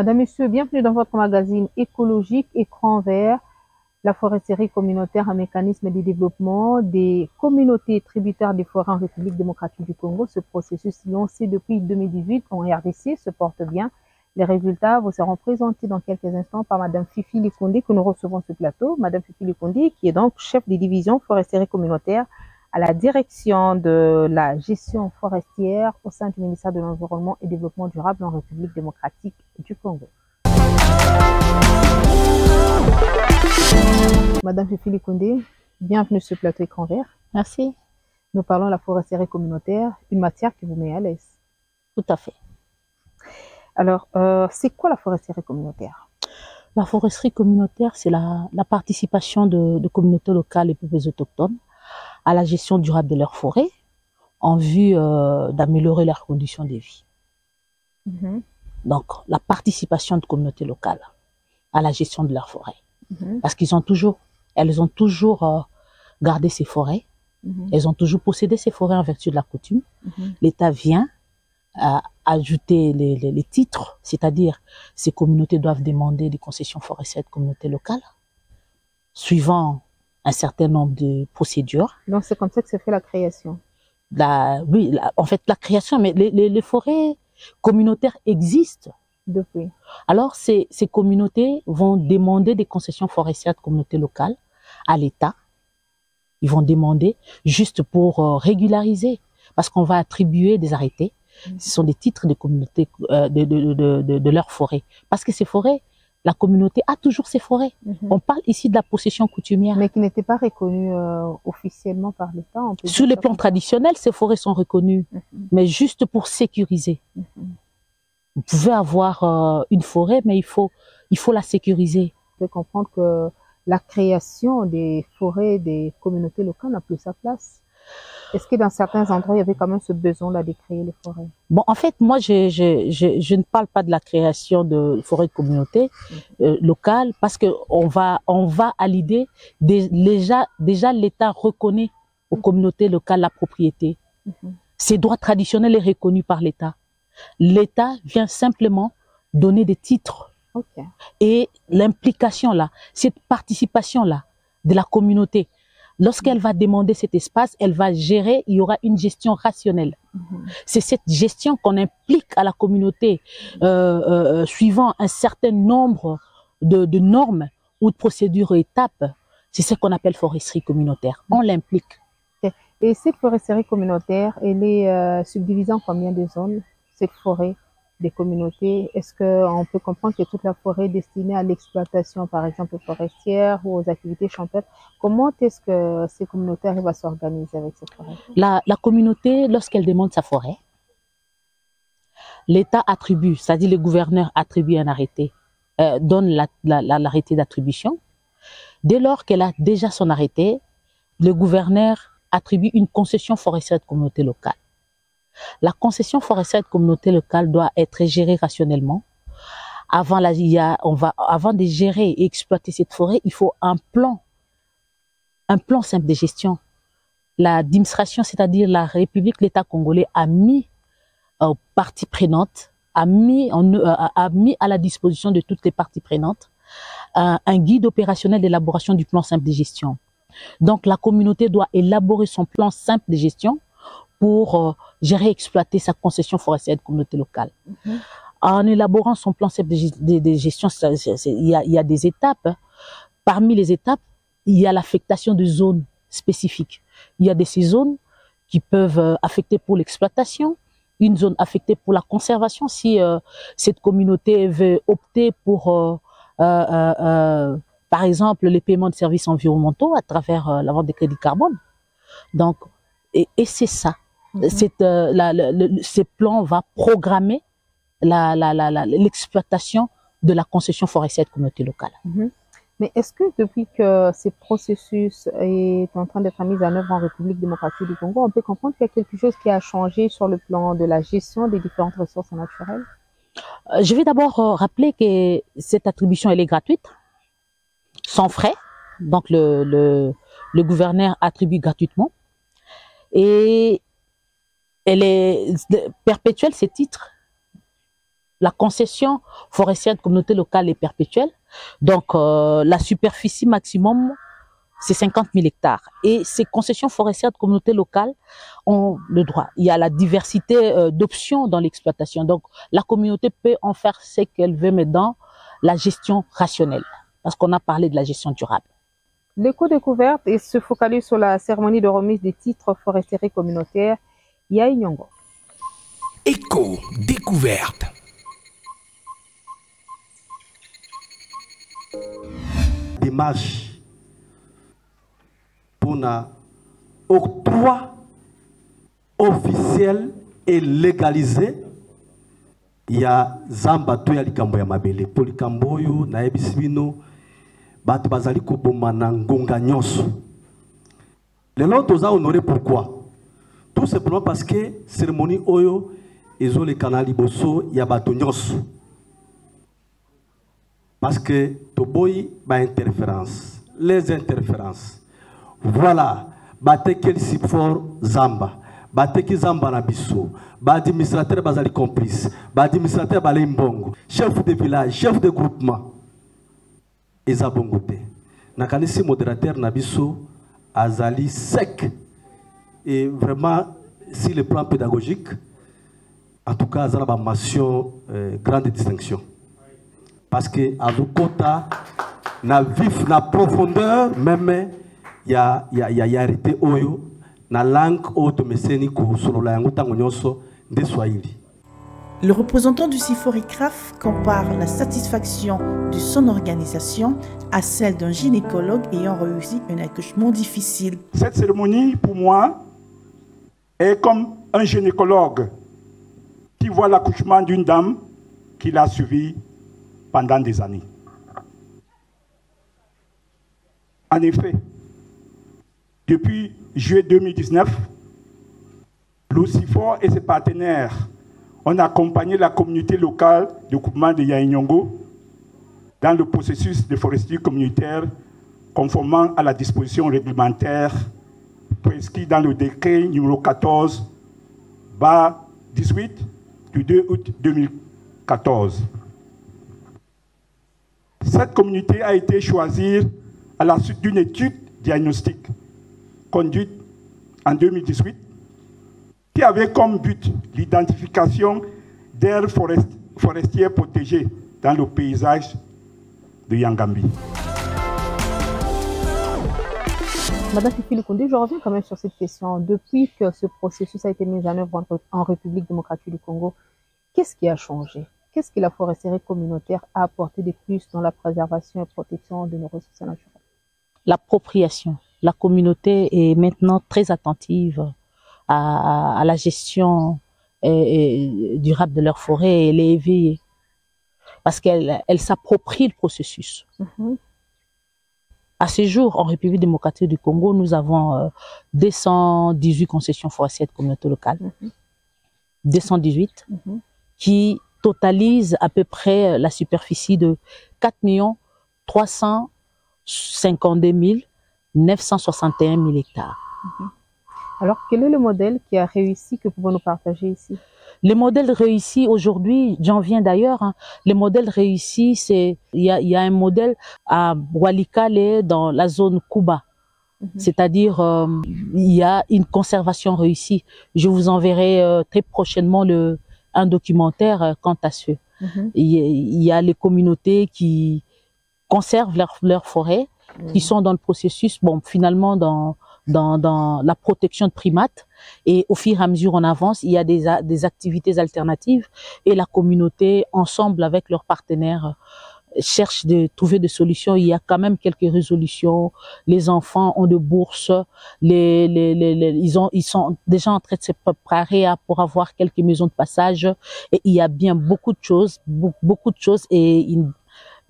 Madame, Monsieur, bienvenue dans votre magazine écologique Écran vert, la foresterie communautaire, un mécanisme de développement des communautés tributaires des forêts en République démocratique du Congo. Ce processus lancé depuis 2018 en RDC se porte bien. Les résultats vous seront présentés dans quelques instants par Madame Fifi Likonde que nous recevons sur ce plateau. Madame Fifi Likonde qui est donc chef de division foresterie communautaire à la direction de la gestion forestière au sein du ministère de l'Environnement et Développement durable en République démocratique du Congo. Madame Fifi Likonde, bienvenue sur ce plateau Écran vert. Merci. Nous parlons de la foresterie communautaire, une matière qui vous met à l'aise. Tout à fait. Alors, c'est quoi la foresterie communautaire? La foresterie communautaire, c'est la participation de communautés locales et peuples autochtones à la gestion durable de leurs forêts en vue d'améliorer leurs conditions de vie. Donc, la participation de communautés locales à la gestion de leurs forêts. Parce elles ont toujours gardé ces forêts, elles ont toujours possédé ces forêts en vertu de la coutume. L'État vient ajouter les titres, c'est-à-dire ces communautés doivent demander des concessions forestières de communautés locales, suivant un certain nombre de procédures. Donc c'est comme ça que se fait la création. En fait, la création, mais les forêts communautaires existent. Depuis. Alors, ces communautés vont demander des concessions forestières de communautés locales à l'État. Ils vont demander juste pour régulariser, parce qu'on va attribuer des arrêtés. Ce sont des titres de communauté de leurs forêts. Parce que ces forêts, la communauté a toujours ces forêts. On parle ici de la possession coutumière. Mais qui n'était pas reconnue officiellement par l'État. Sur les plans traditionnels, ces forêts sont reconnues, mais juste pour sécuriser. Vous pouvez avoir une forêt, mais il faut la sécuriser. Vous pouvez comprendre que la création des forêts des communautés locales n'a plus sa place. Est-ce que dans certains endroits, il y avait quand même ce besoin-là de créer les forêts? Bon, en fait, moi, je ne parle pas de la création de forêts de communautés locales parce que on va à l'idée déjà l'État reconnaît aux communautés locales la propriété. Ces droits traditionnels est reconnu par l'État. L'État vient simplement donner des titres. Et l'implication là, cette participation là de la communauté, lorsqu'elle va demander cet espace, elle va gérer, il y aura une gestion rationnelle. C'est cette gestion qu'on implique à la communauté suivant un certain nombre de normes ou de procédures et étapes. C'est ce qu'on appelle foresterie communautaire. On l'implique. Et cette foresterie communautaire, elle est subdivisée en combien de zones? Cette forêt des communautés, est-ce qu'on peut comprendre que toute la forêt est destinée à l'exploitation, par exemple forestière ou aux activités champêtres? Comment est-ce que ces communautés arrivent à s'organiser avec cette forêt? La communauté, lorsqu'elle demande sa forêt, l'État attribue, c'est-à-dire le gouverneur attribue un arrêté, donne l'arrêté d'attribution. Dès lors qu'elle a déjà son arrêté, le gouverneur attribue une concession forestière de communauté locale. La concession forestière de communauté locale doit être gérée rationnellement. Avant de gérer et exploiter cette forêt, il faut un plan simple de gestion. L'administration, c'est-à-dire la République, l'État congolais a mis aux parties prenantes, a mis à la disposition de toutes les parties prenantes un guide opérationnel d'élaboration du plan simple de gestion. Donc la communauté doit élaborer son plan simple de gestion pour gérer et exploiter sa concession forestière de communauté locale. En élaborant son plan de gestion, il y a des étapes. Parmi les étapes, il y a l'affectation de zones spécifiques. Il y a ces zones qui peuvent affecter pour l'exploitation, une zone affectée pour la conservation, si cette communauté veut opter pour, par exemple, les paiements de services environnementaux à travers la vente des crédits carbone. Donc, et c'est ça. Ce plan va programmer l'exploitation de la concession forestière de communauté locale. Mais est-ce que depuis que ce processus est en train d'être mis en œuvre en République démocratique du Congo, on peut comprendre qu'il y a quelque chose qui a changé sur le plan de la gestion des différentes ressources naturelles? Je vais d'abord rappeler que cette attribution elle est gratuite, sans frais. Donc le gouverneur attribue gratuitement. Et elle est perpétuelle, ces titres. la concession forestière de communauté locale est perpétuelle. Donc, la superficie maximum, c'est 50 000 hectares. Et ces concessions forestières de communauté locale ont le droit. Il y a la diversité d'options dans l'exploitation. Donc, la communauté peut en faire ce qu'elle veut, mais dans la gestion rationnelle. Parce qu'on a parlé de la gestion durable. L'éco-découverte se focalise sur la cérémonie de remise des titres forestiers communautaires Yayi Nyongo. Éco-découverte. Démarche pour un octroi officiel et légalisé. Il y a Zamba to ya likambo ya mabele. Pour likambo yo na ebisibino bato bazali ko bomana ngonga nyonso. Lelo toza honoré pourquoi? Tout simplement parce que cérémonie oyo ezo le canal liboso ya bato nyonso. Parce que toboyi ba interférence, les interférences. Voilà, bate quel sifor Zamba, bate ki Zamba na biso, ba administrateur bazali complice, ba administrateur balé mbongo, chef de village, chef de groupement. Eza bongote. Nakanisi modérateur na biso azali sec. Et vraiment, si le plan pédagogique, en tout cas, azala ba mention grande distinction. Parce que avukota na vif na profondeur même il y a arrêté oyo na langue automeseni ko solola yango tango nyonso de Swahili. Le représentant du CIFOR-ICRAF compare la satisfaction de son organisation à celle d'un gynécologue ayant réussi un accouchement difficile. Cette cérémonie, pour moi, est comme un gynécologue qui voit l'accouchement d'une dame qu'il a suivi pendant des années. En effet, depuis juillet 2019, l'OCIFOR et ses partenaires ont accompagné la communauté locale de groupement de Yayi Nyongo dans le processus de foresterie communautaire conformément à la disposition réglementaire prescrite dans le décret numéro 14/18 du 2 août 2014. Cette communauté a été choisie à la suite d'une étude diagnostique conduite en 2018 qui avait comme but l'identification d'aires forestières protégées dans le paysage de Yangambi. Madame Fifi Koundé, je reviens quand même sur cette question. Depuis que ce processus a été mis en œuvre en République démocratique du Congo, qu'est-ce qui a changé? Qu'est-ce que la foresterie communautaire a apporté de plus dans la préservation et protection de nos ressources naturelles? L'appropriation. La communauté est maintenant très attentive à la gestion durable de leur forêt et elle est éveillée. Parce qu'elle s'approprie le processus. À ce jour, en République démocratique du Congo, nous avons 218 concessions forestières de communautés locales. 218 qui totalise à peu près la superficie de 4 352 961 hectares. Alors, quel est le modèle qui a réussi que vous pouvez nous partager ici? Le modèle réussi aujourd'hui, j'en viens d'ailleurs, hein, le modèle réussi, c'est il y a un modèle à Walikale dans la zone Kuba. C'est-à-dire, il y a une conservation réussie. Je vous enverrai très prochainement un documentaire quant à ce. Il y a les communautés qui conservent leur forêt, qui sont dans le processus, bon, finalement dans la protection de primates. Et au fur et à mesure on avance, il y a des activités alternatives et la communauté, ensemble avec leurs partenaires, cherche de trouver des solutions. Il y a quand même quelques résolutions. Les enfants ont de bourses. Ils sont déjà en train de se préparer pour avoir quelques maisons de passage. Et il y a bien beaucoup de choses et une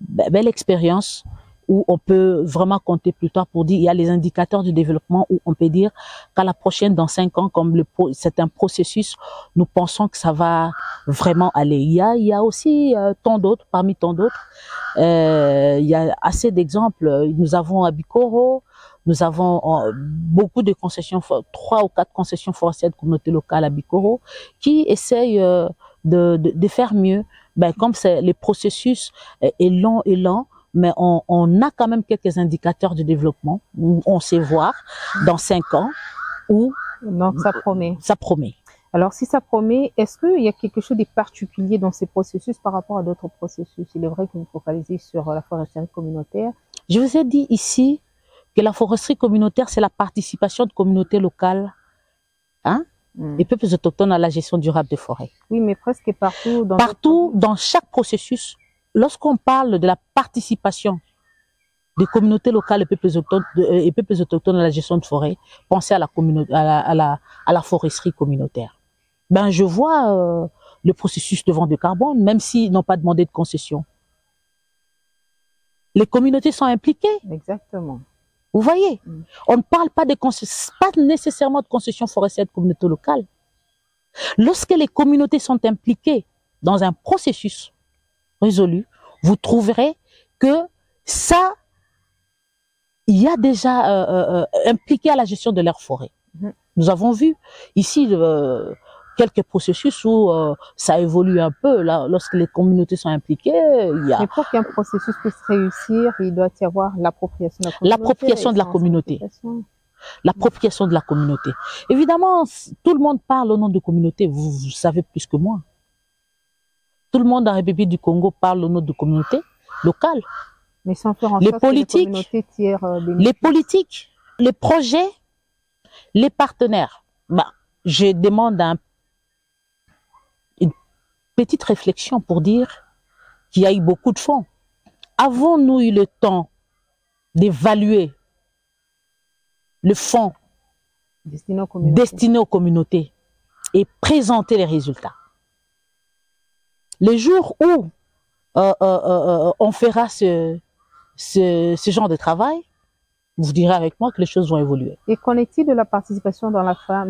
belle expérience où on peut vraiment compter plus tard pour dire, il y a les indicateurs du développement où on peut dire qu'à la prochaine, dans 5 ans, comme c'est un processus, nous pensons que ça va vraiment aller. Il y a aussi parmi tant d'autres, il y a assez d'exemples. Nous avons à Bikoro, nous avons beaucoup de concessions, 3 ou 4 concessions forestières de communautés locales à Bikoro, qui essayent de faire mieux, ben, comme le processus est lent, mais on a quand même quelques indicateurs de développement. On sait voir dans 5 ans où... Donc, ça promet. Ça promet. Alors, si ça promet, est-ce qu'il y a quelque chose de particulier dans ces processus par rapport à d'autres processus? Il est vrai que vous focalisez sur la foresterie communautaire. Je vous ai dit ici que la foresterie communautaire, c'est la participation de communautés locales, hein, et peuples autochtones à la gestion durable des forêts. Oui, mais presque partout. Dans chaque processus, lorsqu'on parle de la participation des communautés locales et peuples autochtones à la gestion de forêt, pensez à la foresterie communautaire. Ben, je vois le processus de vente de carbone, même s'ils n'ont pas demandé de concession. Les communautés sont impliquées. Exactement. Vous voyez, on ne parle pas nécessairement de concession forestière de communautés locales. Lorsque les communautés sont impliquées dans un processus résolu, vous trouverez que ça, il y a déjà impliqué à la gestion de leur forêt. Nous avons vu ici quelques processus où ça évolue un peu. Là, lorsque les communautés sont impliquées, il y a... Mais pour qu'un processus puisse réussir, il doit y avoir l'appropriation de la communauté. L'appropriation de la communauté. L'appropriation de la communauté. Évidemment, tout le monde parle au nom de communauté. Vous savez plus que moi. Tout le monde en République du Congo parle au nom de communauté locale. Mais sans faire en les sorte politiques, que les communautés tirent les politiques, les projets, les partenaires. Bah, je demande une petite réflexion pour dire qu'il y a eu beaucoup de fonds. Avons-nous eu le temps d'évaluer le fonds destiné aux communautés et présenter les résultats? Le jour où on fera ce genre de travail, vous direz avec moi que les choses vont évoluer. Et qu'en est-il de la participation de la femme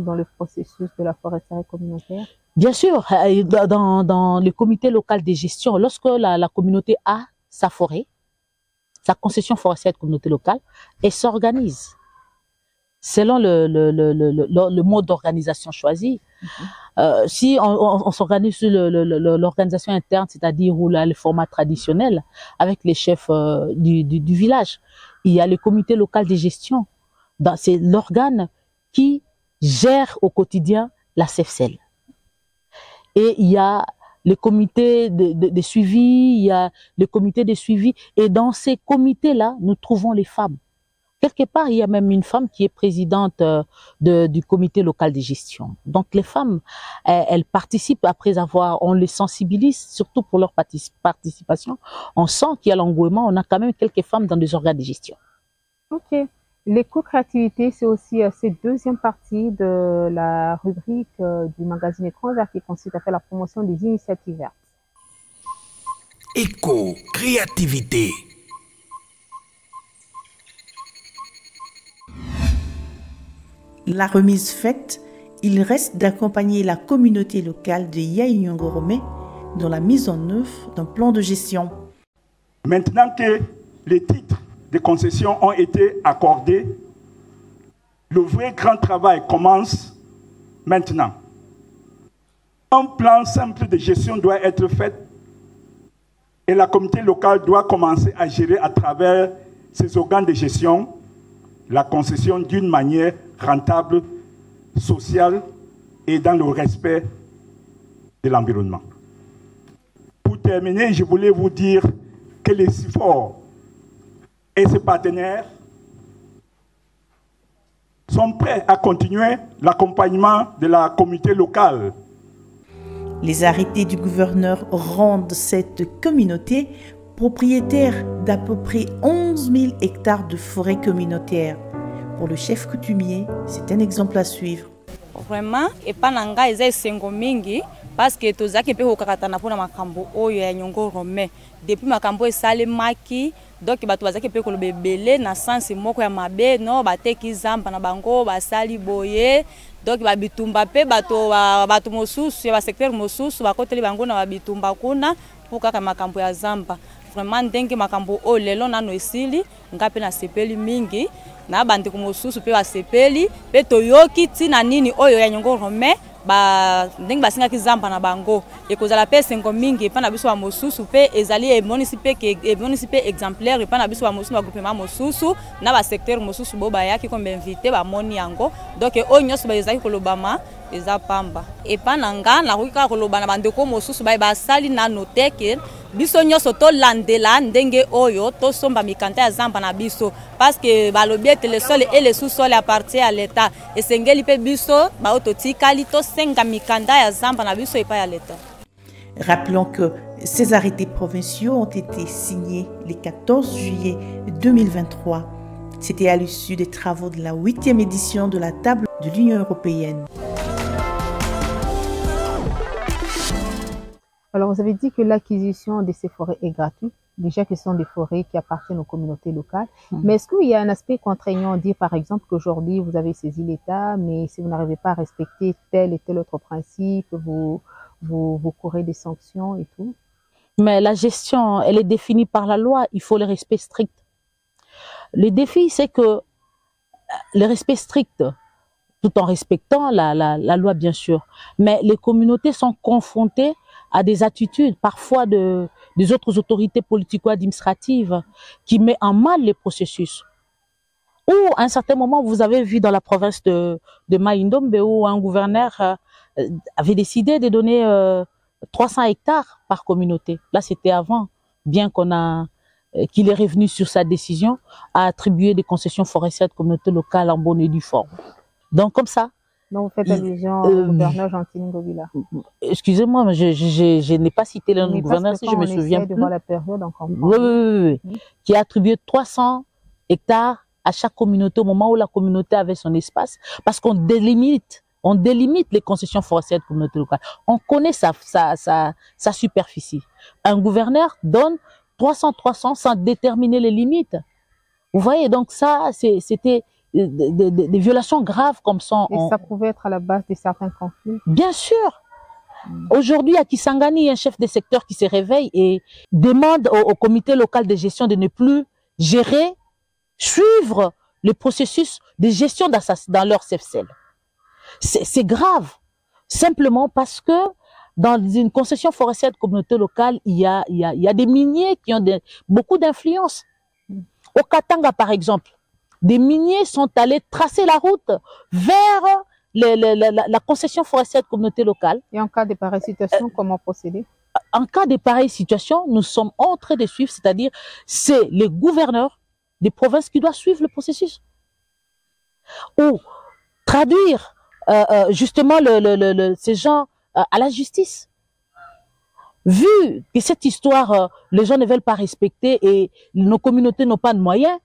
dans le processus de la foresterie communautaire? Bien sûr, dans le comité local de gestion, lorsque la communauté a sa forêt, sa concession forestière de communauté locale, elle s'organise selon le mode d'organisation choisi. Si on s'organise sur l'organisation interne, c'est-à-dire le format traditionnel, avec les chefs du village, il y a le comité local de gestion. C'est l'organe qui gère au quotidien la CFCL. Et il y a le comité de suivi, il y a le comité de suivi. Et dans ces comités-là, nous trouvons les femmes. Quelque part, il y a même une femme qui est présidente du comité local de gestion. Donc, les femmes, elles participent on les sensibilise, surtout pour leur participation. On sent qu'il y a l'engouement. On a quand même quelques femmes dans des organes de gestion. Ok. L'éco-créativité, c'est aussi cette deuxième partie de la rubrique du magazine Écran Vert qui consiste à faire la promotion des initiatives vertes. Éco-créativité. La remise faite, il reste d'accompagner la communauté locale de Yaïnyongoromé dans la mise en œuvre d'un plan de gestion. Maintenant que les titres de concession ont été accordés, le vrai grand travail commence maintenant. Un plan simple de gestion doit être fait et la communauté locale doit commencer à gérer à travers ses organes de gestion la concession d'une manière rentable, sociale et dans le respect de l'environnement. Pour terminer, je voulais vous dire que les CIFOR et ses partenaires sont prêts à continuer l'accompagnement de la communauté locale. Les arrêtés du gouverneur rendent cette communauté propriétaire d'à peu près 11 000 hectares de forêt communautaire. Pour le chef coutumier, c'est un exemple à suivre. Vraiment, et pas nanga eza esengo mingi parce que tozaki pe kokakatana pona makambo oyo ya Nyongoromé depuis makambo esalemaki donc bato bazaki pe koloba ebele na sens moko ya mabe no bateki zamba na bango basali boye donc babitumba pe bato mosusu ya secteur mosusu bakoteli bango na babitumba kuna pour kaka makambo ya zamba. Vraiment ndenge makambo o lelo nano esili ngape na sepeli mingi na bandeko mosusu pe basepeli pe toyoki tina nini oyo ya Nyongoromé ndenge basingaki zamba na bango ekozala pe sengo mingi epa na biso ba mosusu pe ezali emonisi pe exemplaire epa na biso ba mosusu ba groupement mosusu na ba secteur mosusu bo bayaki comme invité bamoni yango donc oyo nyonso bazalaki kolobama eza pamba epa na nga nakoki kaka koloba na bandeko mosusu basali nano te ke biso nyonso tolandela ndenge oyo tosomba mikanda ya zamba na biso parce que balobi ete le sol et le sous-sol appartient à l'État esengeli pe biso bao totikali tosenga mikanda ya zamba na biso epa ya l'État. Rappelons que ces arrêtés provinciaux ont été signés le 14 juillet 2023. C'était à l'issue des travaux de la 8e édition de la table de l'Union européenne. Alors, vous avez dit que l'acquisition de ces forêts est gratuite. Déjà que ce sont des forêts qui appartiennent aux communautés locales. Mais est-ce qu'il y a un aspect contraignant, dire par exemple qu'aujourd'hui vous avez saisi l'État, mais si vous n'arrivez pas à respecter tel et tel autre principe, vous courez des sanctions et tout? Mais la gestion, elle est définie par la loi. Il faut le respect strict. Le défi, c'est que le respect strict, tout en respectant la loi bien sûr, mais les communautés sont confrontées à des attitudes parfois des autres autorités politico-administratives qui mettent en mal les processus. Ou à un certain moment, vous avez vu dans la province de Mai-Ndombe où un gouverneur avait décidé de donner 300 hectares par communauté. Là, c'était avant, bien qu'il est revenu sur sa décision à attribuer des concessions forestières de communautés locales en bonne et due forme. Donc comme ça. Donc, vous faites allusion au gouverneur Gentile Ngobila. Excusez-moi, mais je n'ai pas cité le gouverneur, si je me souviens plus. De voir la période, oui. Qui a attribué 300 hectares à chaque communauté au moment où la communauté avait son espace, parce qu'on délimite les concessions forestières de communautés locales. On connaît sa superficie. Un gouverneur donne 300 sans déterminer les limites. Vous voyez, donc ça, c'était des violations graves comme ça. Et ça pouvait être à la base de certains conflits. Bien sûr. Aujourd'hui, à Kisangani, il y a un chef de secteur qui se réveille et demande au comité local de gestion de ne plus suivre le processus de gestion dans leur CFCL. C'est grave. Simplement parce que dans une concession forestière de communauté locale, il y a des miniers qui ont beaucoup d'influence. Au Katanga, par exemple, des miniers sont allés tracer la route vers la concession forestière de communauté locale. Et en cas de pareille situation, comment procéder? En cas de pareille situation, nous sommes en train de suivre, c'est-à-dire c'est les gouverneurs des provinces qui doivent suivre le processus. Ou traduire justement ces gens à la justice. Vu que cette histoire, les gens ne veulent pas respecter et nos communautés n'ont pas de moyens,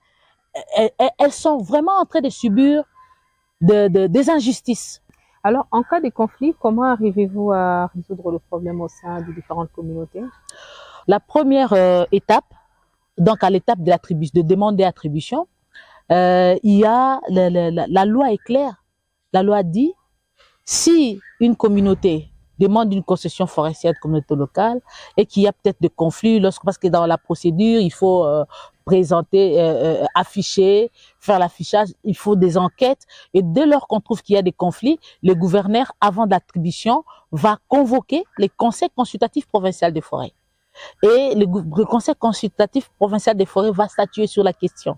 elles sont vraiment en train de subir des injustices. Alors, en cas de conflit, comment arrivez-vous à résoudre le problème au sein des différentes communautés? La première étape, donc à l'étape de demande d'attribution, il y a la loi est claire. La loi dit, si une communauté demande une concession forestière de communauté locale et qu'il y a peut-être des conflits, parce que dans la procédure, il faut présenter, afficher, faire l'affichage, il faut des enquêtes. Et dès lors qu'on trouve qu'il y a des conflits, le gouverneur, avant l'attribution, va convoquer les conseils consultatifs provinciaux des forêts. Et le conseil consultatif provincial des forêts va statuer sur la question.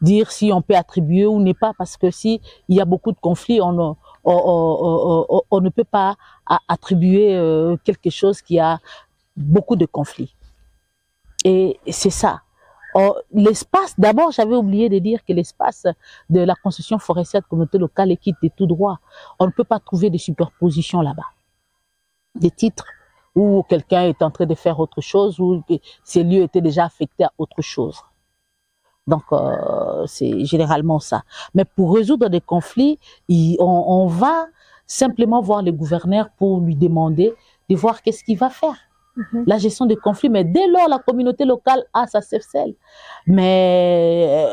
Dire si on peut attribuer ou n'est pas, parce que si il y a beaucoup de conflits, on ne peut pas attribuer quelque chose qui a beaucoup de conflits. Et c'est ça. L'espace, d'abord, j'avais oublié de dire que l'espace de la concession forestière de communauté locale est quitte de tout droit. On ne peut pas trouver de superpositions là-bas. Des titres où quelqu'un est en train de faire autre chose, ou ces lieux étaient déjà affectés à autre chose. Donc, c'est généralement ça. Mais pour résoudre des conflits, on va simplement voir le gouverneur pour lui demander de voir qu'est-ce qu'il va faire. La gestion des conflits, mais dès lors, la communauté locale a sa CFCL, mais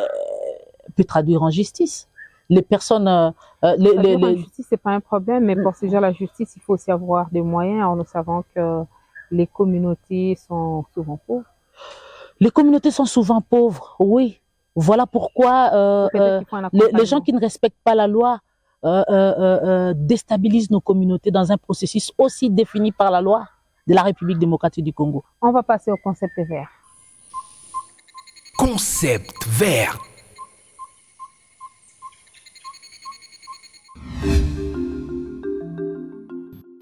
peut traduire en justice. Les personnes... La justice, c'est pas un problème, mais pour saisir la justice, il faut aussi avoir des moyens, en nous savant que les communautés sont souvent pauvres. Les communautés sont souvent pauvres, oui. Voilà pourquoi les gens qui ne respectent pas la loi déstabilise nos communautés dans un processus aussi défini par la loi de la République démocratique du Congo. On va passer au concept vert. Concept vert.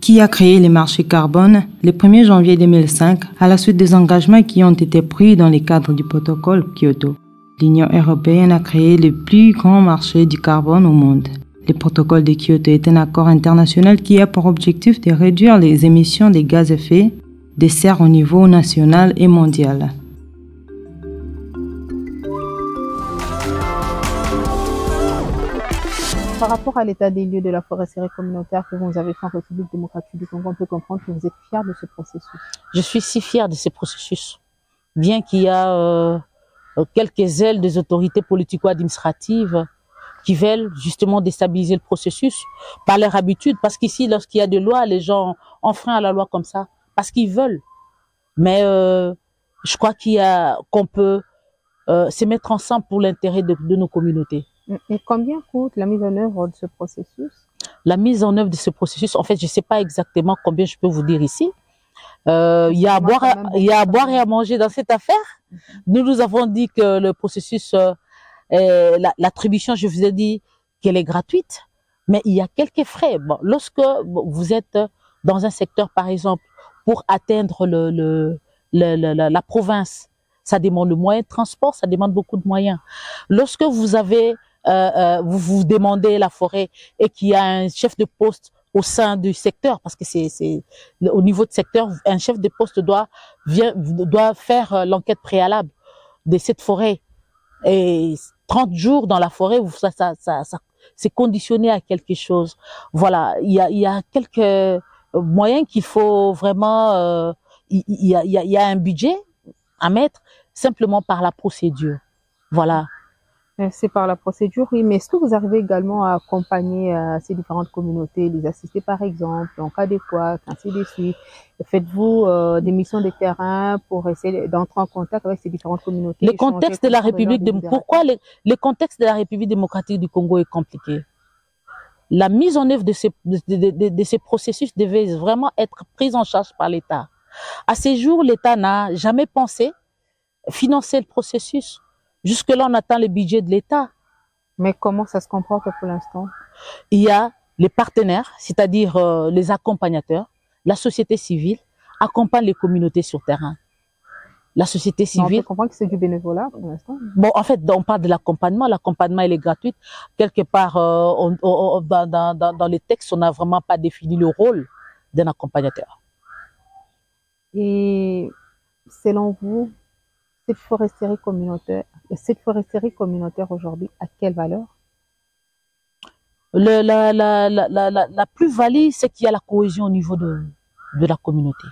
Qui a créé les marchés carbone le 1er janvier 2005 à la suite des engagements qui ont été pris dans le cadre du protocole Kyoto. L'Union européenne a créé le plus grand marché du carbone au monde. Le protocole de Kyoto est un accord international qui a pour objectif de réduire les émissions de gaz à effet de serre au niveau national et mondial. Par rapport à l'état des lieux de la foresterie communautaire que vous avez fait en République démocratique du Congo, on peut comprendre que vous êtes fier de ce processus. Je suis si fière de ce processus, bien qu'il y a quelques ailes des autorités politico-administratives qui veulent justement déstabiliser le processus par leur habitude, parce qu'ici, lorsqu'il y a des lois, les gens enfreignent à la loi comme ça, parce qu'ils veulent. Mais je crois qu'on peut se mettre ensemble pour l'intérêt de nos communautés. Et combien coûte la mise en œuvre de ce processus? La mise en œuvre de ce processus, en fait, je ne sais pas exactement combien je peux vous dire ici. Il y a à boire et à manger dans cette affaire. Nous avons dit que le processus, l'attribution, je vous ai dit qu'elle est gratuite, mais il y a quelques frais. Bon, lorsque vous êtes dans un secteur, par exemple, pour atteindre la province, ça demande le moyen de transport, ça demande beaucoup de moyens. Lorsque vous avez vous demandez la forêt et qu'il y a un chef de poste au sein du secteur, parce que c'est au niveau de secteur, un chef de poste doit faire l'enquête préalable de cette forêt. Et 30 jours dans la forêt, c'est conditionné à quelque chose. Voilà, il y a quelques moyens qu'il faut vraiment, il y a un budget à mettre simplement par la procédure. Voilà. C'est par la procédure, oui, mais est-ce que vous arrivez également à accompagner ces différentes communautés, les assister par exemple, en cas de quoi, ainsi de suite? Faites-vous des missions de terrain pour essayer d'entrer en contact avec ces différentes communautés? Le contexte de la République, pourquoi le contexte de la République démocratique du Congo est compliqué? La mise en œuvre de ces processus devait vraiment être prise en charge par l'État. À ces jours, l'État n'a jamais pensé financer le processus. Jusque-là, on attend le budget de l'État. Mais comment ça se comporte pour l'instant? Il y a les partenaires, c'est-à-dire les accompagnateurs. La société civile accompagne les communautés sur terrain. La société civile... On peut comprendre que c'est du bénévolat pour l'instant. Bon, en fait, on parle de l'accompagnement. L'accompagnement, il est gratuit. Quelque part, dans les textes, on n'a vraiment pas défini le rôle d'un accompagnateur. Et selon vous, cette foresterie communautaire aujourd'hui, à quelle valeur? La plus-value, c'est qu'il y a la cohésion au niveau de la communauté.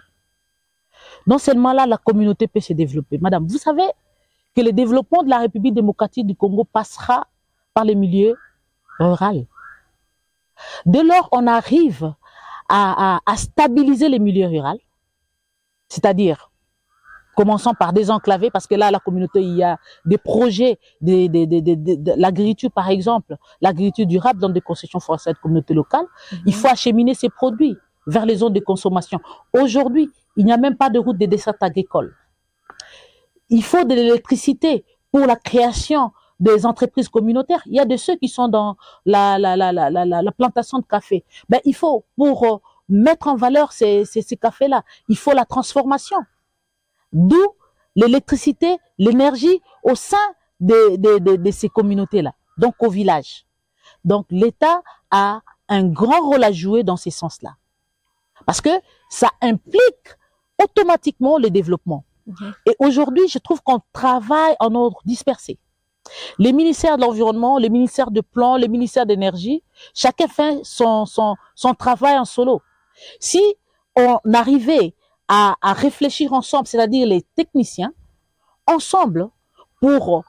Non seulement là, la communauté peut se développer. Madame, vous savez que le développement de la République démocratique du Congo passera par les milieux ruraux. Dès lors, on arrive à stabiliser les milieux ruraux, c'est-à-dire commençons par désenclaver, parce que là, la communauté, il y a des projets, de l'agriculture, par exemple, l'agriculture durable dans des concessions forestières de communautés locales. Il faut acheminer ces produits vers les zones de consommation. Aujourd'hui, il n'y a même pas de route de desserte agricole. Il faut de l'électricité pour la création des entreprises communautaires. Il y a de ceux qui sont dans la plantation de café. Ben, il faut, pour mettre en valeur ces cafés-là, il faut la transformation. D'où l'électricité, l'énergie au sein de ces communautés-là, donc au village. Donc l'État a un grand rôle à jouer dans ces sens-là. Parce que ça implique automatiquement le développement. Et aujourd'hui, je trouve qu'on travaille en ordre dispersé. Les ministères de l'Environnement, les ministères de Plan, les ministères d'énergie, chacun fait son travail en solo. Si on arrivait à réfléchir ensemble, c'est-à-dire les techniciens, ensemble, pour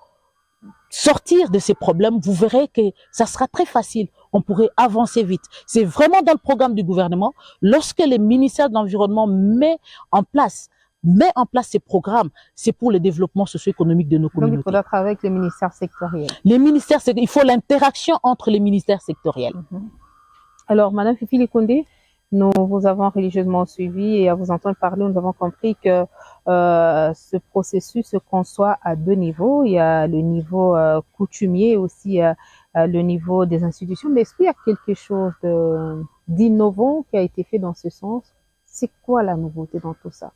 sortir de ces problèmes, vous verrez que ça sera très facile. On pourrait avancer vite. C'est vraiment dans le programme du gouvernement. Lorsque le ministère de l'Environnement met en place met en place ces programmes, c'est pour le développement socio-économique de nos communautés. Donc, il faudra travailler avec les ministères sectoriels. Les ministères, il faut l'interaction entre les ministères sectoriels. Alors, Madame Fifi Likonde, nous vous avons religieusement suivi et à vous entendre parler, nous avons compris que ce processus se conçoit à deux niveaux. Il y a le niveau coutumier et aussi le niveau des institutions. Mais est-ce qu'il y a quelque chose d'innovant qui a été fait dans ce sens? C'est quoi la nouveauté dans tout ça?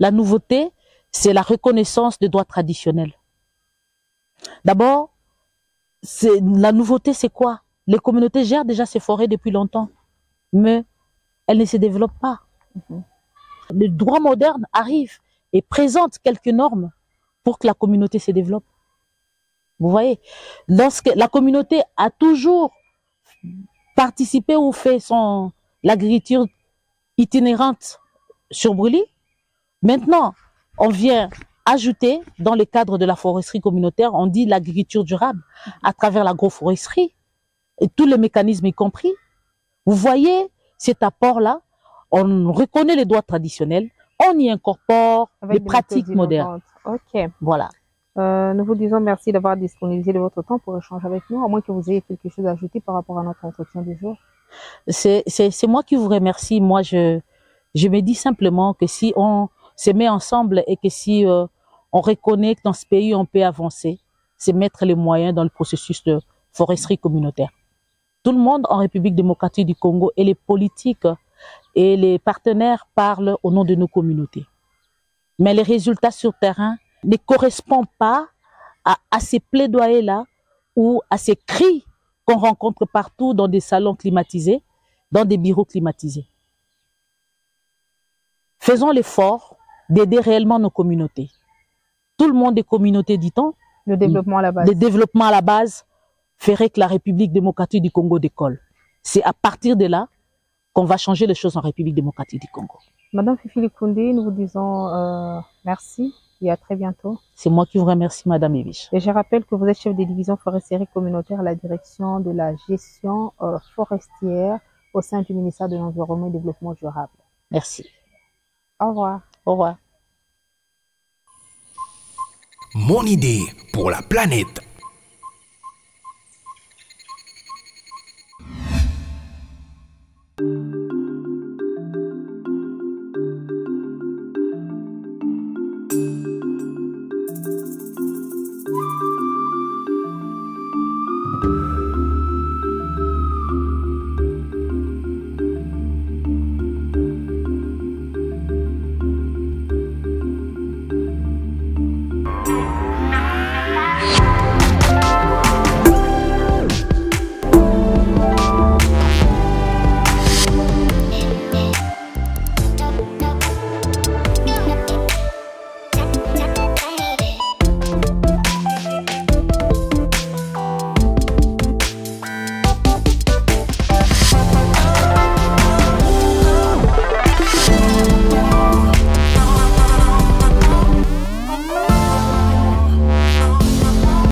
La nouveauté, c'est la reconnaissance des droits traditionnels. D'abord, la nouveauté, c'est quoi? Les communautés gèrent déjà ces forêts depuis longtemps, mais elles ne se développent pas. Le droit moderne arrive et présente quelques normes pour que la communauté se développe. Vous voyez, lorsque la communauté a toujours participé ou fait l'agriculture itinérante sur brûlis, maintenant, on vient ajouter dans le cadre de la foresterie communautaire, on dit l'agriculture durable à travers l'agroforesterie et tous les mécanismes y compris. Vous voyez cet apport-là, on reconnaît les droits traditionnels, on y incorpore les pratiques modernes. Ok. Voilà. Nous vous disons merci d'avoir disponibilisé de votre temps pour échanger avec nous, à moins que vous ayez quelque chose à ajouter par rapport à notre entretien du jour. C'est moi qui vous remercie. Moi, je me dis simplement que si on se met ensemble et que si on reconnaît que dans ce pays, on peut avancer, c'est mettre les moyens dans le processus de foresterie communautaire. Tout le monde en République démocratique du Congo et les politiques et les partenaires parlent au nom de nos communautés. Mais les résultats sur terrain ne correspondent pas à ces plaidoyers-là ou à ces cris qu'on rencontre partout dans des salons climatisés, dans des bureaux climatisés. Faisons l'effort d'aider réellement nos communautés. Tout le monde est communauté, dit-on. Le développement à la base. Le développement à la base ferait que la République démocratique du Congo décolle. C'est à partir de là qu'on va changer les choses en République démocratique du Congo. Madame Fifi Likonde, nous vous disons merci et à très bientôt. C'est moi qui vous remercie, Madame Eviche. Et je rappelle que vous êtes chef de division foresterie communautaire à la direction de la gestion forestière au sein du ministère de l'Environnement et du Développement durable. Merci. Au revoir. Au revoir. Mon idée pour la planète.